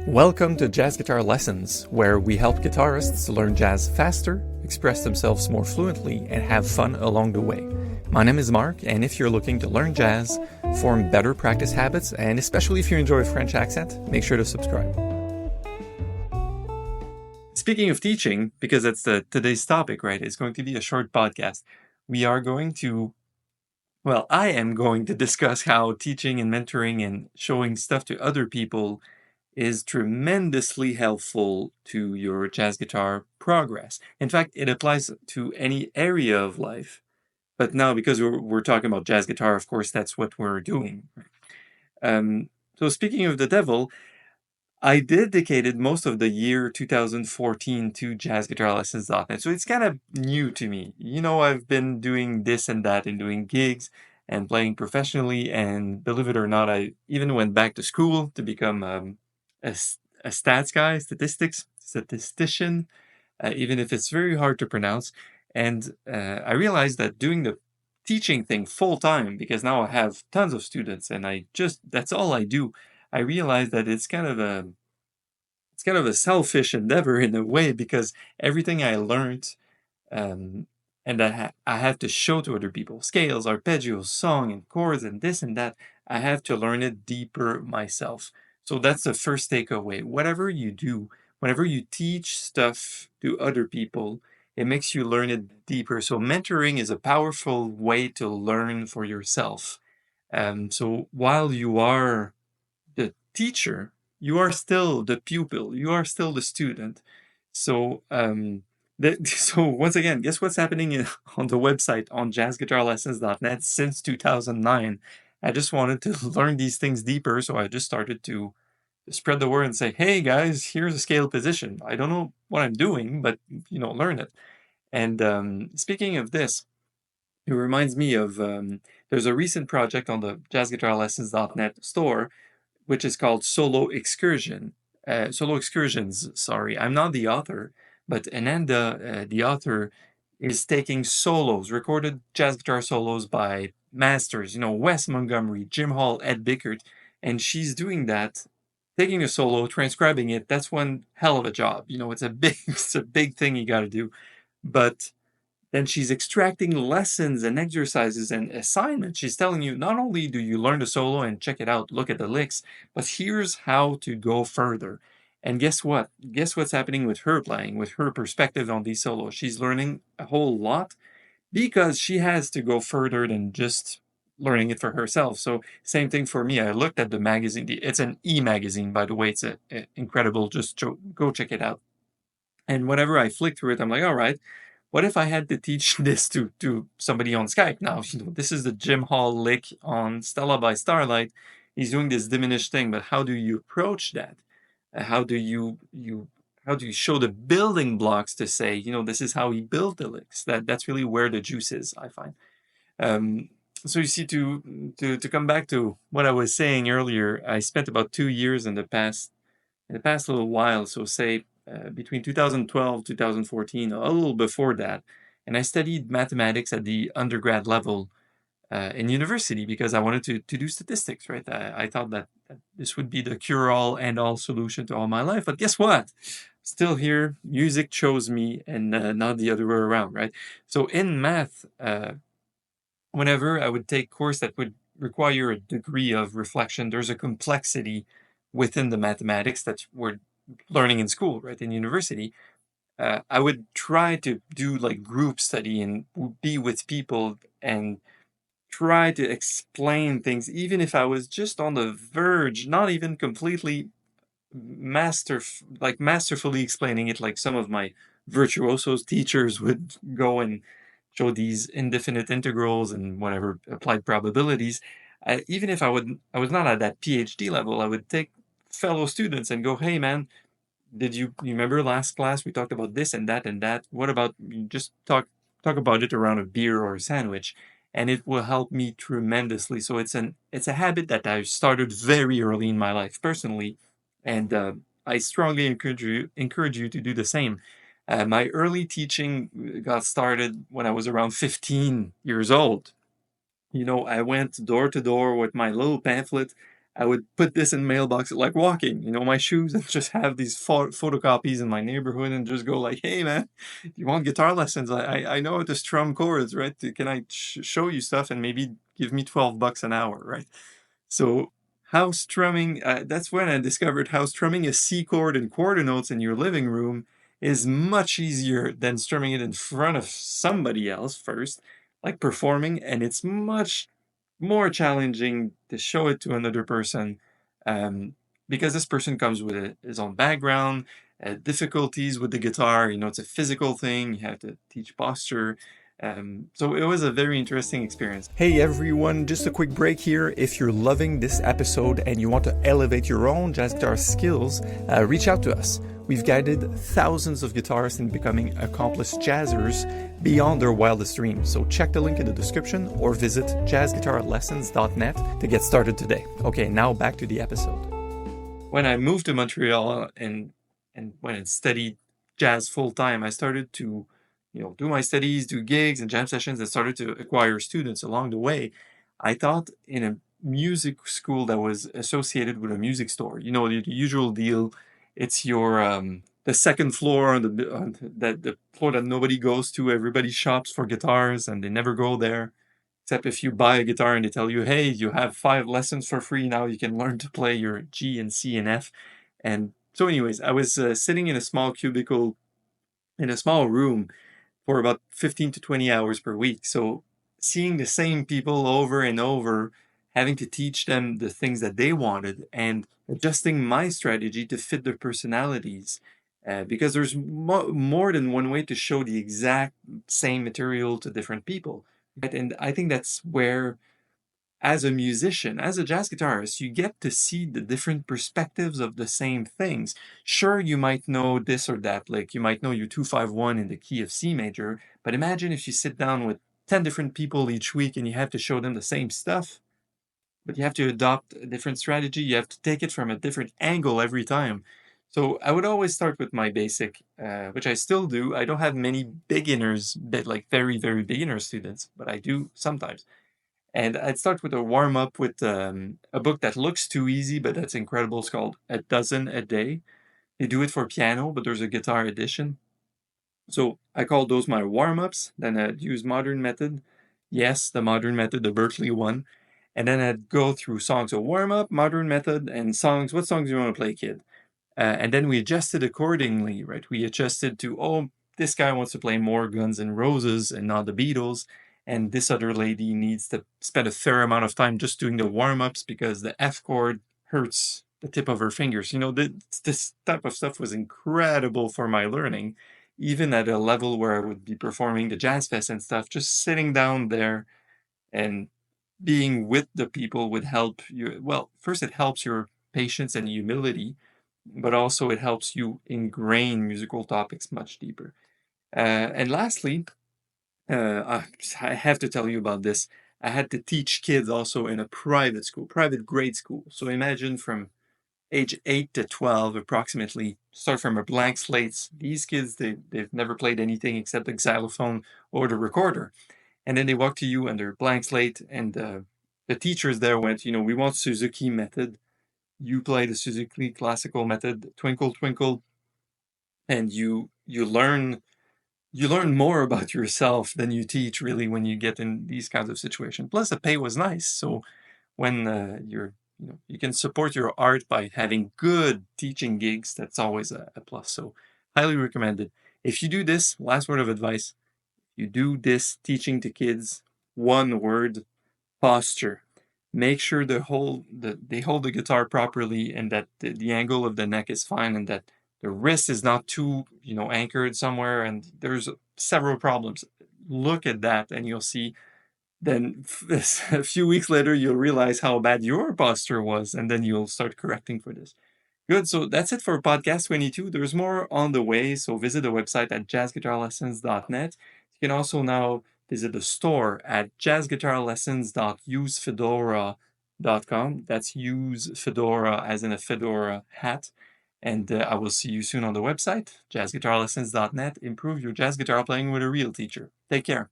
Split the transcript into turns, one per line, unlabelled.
Welcome to Jazz Guitar Lessons, where we help guitarists learn jazz faster, express themselves more fluently, and have fun along the way. My name is Mark, and if you're looking to learn jazz, form better practice habits, and especially if you enjoy a French accent, make sure to subscribe. Speaking of teaching, because that's today's topic, right? It's going to be a short podcast. I am going to discuss how teaching and mentoring and showing stuff to other people is tremendously helpful to your jazz guitar progress. In fact, it applies to any area of life. But now, because we're talking about jazz guitar, of course, that's what we're doing. So speaking of the devil, I dedicated most of the year 2014 to jazzguitarlessons.net. So it's kind of new to me. I've been doing this and that and doing gigs and playing professionally. And believe it or not, I even went back to school to become a stats guy, statistician, even if it's very hard to pronounce. And I realized that doing the teaching thing full time, because now I have tons of students and that's all I do. I realized that it's kind of a selfish endeavor in a way, because everything I learned and I have to show to other people, scales, arpeggios, song, and chords, and this and that. I have to learn it deeper myself. So that's the first takeaway. Whatever you do, whenever you teach stuff to other people, it makes you learn it deeper. So mentoring is a powerful way to learn for yourself. So while you are the teacher, you are still the pupil. You are still the student. So so once again, guess what's happening on the website on jazzguitarlessons.net since 2009? I just wanted to learn these things deeper, so I just started to spread the word and say, hey guys, here's a scale position. I don't know what I'm doing, but learn it. And speaking of this, it reminds me of there's a recent project on the jazzguitarlessons.net store, which is called Solo Excursions. Sorry, I'm not the author, but Ananda, the author, is taking solos, recorded jazz guitar solos by masters, Wes Montgomery, Jim Hall, Ed Bickert, and she's doing that, taking a solo, transcribing it. That's one hell of a job. It's a big thing you got to do. But then she's extracting lessons and exercises and assignments. She's telling you, not only do you learn the solo and check it out, look at the licks, but here's how to go further. And guess what? Guess what's happening with her playing, with her perspective on these solos? She's learning a whole lot because she has to go further than just learning it for herself. So same thing for me. I looked at the magazine. It's an e-magazine, by the way. It's incredible. Just go check it out. And whenever I flick through it, I'm like, all right, what if I had to teach this to somebody on Skype? Now, this is the Jim Hall lick on Stella by Starlight. He's doing this diminished thing, but how do you approach that? How do you show the building blocks to say, this is how he built the licks? That's really where the juice is, I find. So you see, to come back to what I was saying earlier, I spent about 2 years in the past little while, so say between 2012 2014, a little before that, and I studied mathematics at the undergrad level in university because I wanted to do statistics, right? I thought that this would be the cure-all and all solution to all my life, but guess what? Still here, music chose me and not the other way around, right? So in math, whenever I would take course that would require a degree of reflection, there's a complexity within the mathematics that we're learning in school, right, in university. I would try to do like group study and be with people and try to explain things, even if I was just on the verge, not even completely masterfully explaining it, like some of my virtuosos teachers would go and show these indefinite integrals and whatever applied probabilities. Even if I was not at that PhD level, I would take fellow students and go, hey man, did you remember last class we talked about this and that and that? What about you just talk about it around a beer or a sandwich? And it will help me tremendously. So it's a habit that I started very early in my life personally, and I strongly encourage you to do the same. My early teaching got started when I was around 15 years old. I went door to door with my little pamphlet I would put this in mailbox like walking, my shoes, and just have these photocopies in my neighborhood and just go like, hey man, you want guitar lessons? I know how to strum chords, right? Can I show you stuff and maybe give me $12 an hour, right? So house strumming, that's when I discovered how strumming a C chord and quarter notes in your living room is much easier than strumming it in front of somebody else first, like performing, and it's much more challenging to show it to another person, um, because this person comes with his own background, difficulties with the guitar. It's a physical thing. You have to teach posture. So it was a very interesting experience. Hey everyone, just a quick break here. If you're loving this episode and you want to elevate your own jazz guitar skills, reach out to us. We've guided thousands of guitarists in becoming accomplished jazzers beyond their wildest dreams. So check the link in the description or visit jazzguitarlessons.net to get started today. Okay, now back to the episode. When I moved to Montreal and went and studied jazz full time, I started to do my studies, do gigs and jam sessions, and started to acquire students along the way. I thought in a music school that was associated with a music store, the usual deal. It's your the second floor on the floor that nobody goes to. Everybody shops for guitars and they never go there, except if you buy a guitar and they tell you, hey, you have 5 lessons for free. Now you can learn to play your G and C and F. And so anyways, I was sitting in a small cubicle in a small room for about 15 to 20 hours per week. So seeing the same people over and over, having to teach them the things that they wanted and adjusting my strategy to fit their personalities. Because there's more than one way to show the exact same material to different people. Right? And I think that's where, as a musician, as a jazz guitarist, you get to see the different perspectives of the same things. Sure, you might know this or that, like you might know your 251 in the key of C major, but imagine if you sit down with 10 different people each week and you have to show them the same stuff, but you have to adopt a different strategy. You have to take it from a different angle every time. So I would always start with my basic, which I still do. I don't have many beginners, like very, very beginner students, but I do sometimes. And I'd start with a warm up with a book that looks too easy, but that's incredible. It's called A Dozen a Day. They do it for piano, but there's a guitar edition. So I call those my warm ups. Then I'd use modern method. Yes, the modern method, the Berkeley one. And then I'd go through songs. So warm up, modern method, and songs. What songs do you want to play, kid? And then we adjusted accordingly, right? We adjusted to, oh, this guy wants to play more Guns N' Roses and not the Beatles. And this other lady needs to spend a fair amount of time just doing the warm-ups because the F chord hurts the tip of her fingers. This type of stuff was incredible for my learning, even at a level where I would be performing the jazz fest and stuff. Just sitting down there and being with the people would help you. Well, first it helps your patience and humility, but also it helps you ingrain musical topics much deeper. And lastly, I have to tell you about this. I had to teach kids also in a private school, private grade school. So imagine from age 8 to 12, approximately, start from a blank slate. These kids, they've never played anything except the xylophone or the recorder. And then they walk to you and they're blank slate. And the teachers there went, we want Suzuki method. You play the Suzuki classical method, Twinkle Twinkle, and you learn more about yourself than you teach really when you get in these kinds of situations. Plus the pay was nice, so when you can support your art by having good teaching gigs, that's always a plus. So highly recommended. If you do this, last word of advice, you do this teaching to kids, one word: posture. Make sure they hold the guitar properly and that the angle of the neck is fine and that the wrist is not too anchored somewhere, and there's several problems. Look at that and you'll see. Then a few weeks later you'll realize how bad your posture was, and then you'll start correcting for this. Good. So that's it for podcast 22. There's more on the way, so visit the website at jazzguitarlessons.net. You can also now visit the store at jazzguitarlessons.usefedora.com. That's use fedora as in a fedora hat. And I will see you soon on the website, jazzguitarlessons.net. Improve your jazz guitar playing with a real teacher. Take care.